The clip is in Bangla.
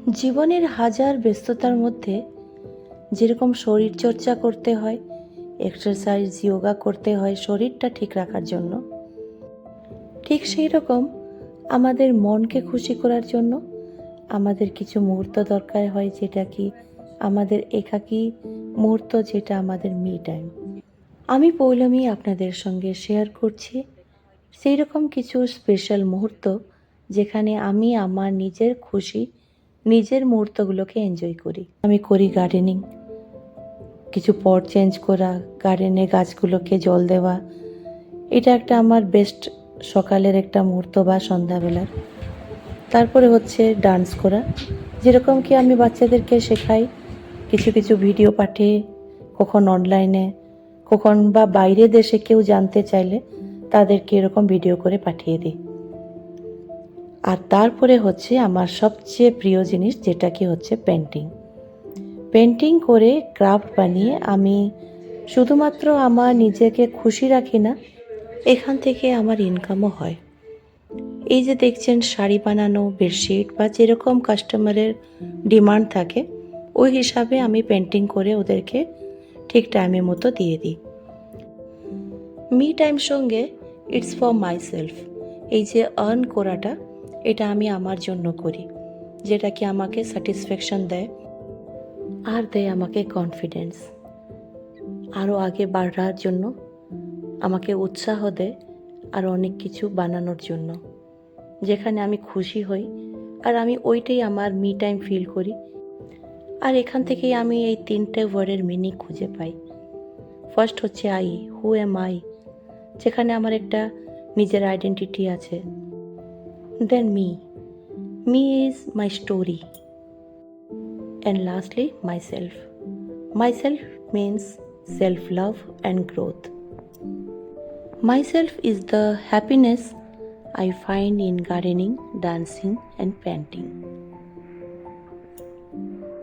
জীবনের হাজার ব্যস্ততার মধ্যে যেরকম শরীর চর্চা করতে হয়, এক্সারসাইজ যোগা করতে হয় শরীরটা ঠিক রাখার জন্য, ঠিক সেই রকম আমাদের মনকে খুশি করার জন্য আমাদের কিছু মুহূর্ত দরকার হয়, যেটা কি আমাদের একাকী মুহূর্ত, যেটা আমাদের মি টাইম। আমি পৌলমী আপনাদের সঙ্গে শেয়ার করছি সেই রকম কিছু স্পেশাল মুহূর্ত, যেখানে আমি আমার নিজের খুশি, নিজের মুহূর্তগুলোকে এনজয় করি। আমি করি গার্ডেনিং, কিছু পট চেঞ্জ করা, গার্ডেনে গাছগুলোকে জল দেওয়া। এটা একটা আমার বেস্ট সকালের একটা মুহূর্ত বা সন্ধ্যাবেলার। তারপরে হচ্ছে ডান্স করা, যেরকম কি আমি বাচ্চাদেরকে শেখাই কিছু কিছু ভিডিও পাঠিয়ে, কখন অনলাইনে, কখন বা বাইরে দেশে কেউ জানতে চাইলে তাদেরকে এরকম ভিডিও করে পাঠিয়ে দিই। আর তারপরে হচ্ছে আমার সবচেয়ে প্রিয় জিনিস, যেটা কি হচ্ছে পেন্টিং। পেন্টিং করে ক্রাফট বানিয়ে আমি শুধুমাত্র আমার নিজেকে খুশি রাখি না, এখান থেকে আমার ইনকামও হয়। এই যে দেখছেন শাড়ি বানানো, বেডশিট বা যেরকম কাস্টমারের ডিমান্ড থাকে, ওই হিসাবে আমি পেন্টিং করে ওদেরকে ঠিক টাইমের মতো দিয়ে দিই। মি টাইম সঙ্গে ইটস ফর মাই সেলফ। এই যে আর্ন করাটা, এটা আমি আমার জন্য করি, যেটা কি আমাকে স্যাটিসফ্যাকশন দেয় আর দেয় আমাকে কনফিডেন্স, আরও আগে বাড়ার জন্য আমাকে উৎসাহ দেয় আর অনেক কিছু বানানোর জন্য, যেখানে আমি খুশি হই আর আমি ওইটাই আমার মি টাইম ফিল করি। আর এখান থেকেই আমি এই তিনটে ওয়ার্ডের মিনিং খুঁজে পাই। ফার্স্ট হচ্ছে আই, হু এম আই, যেখানে আমার একটা নিজের আইডেন্টিটি আছে। Than me, me is my story. And lastly, myself. Myself means self-love and growth. Myself is the happiness I find in gardening, dancing and painting.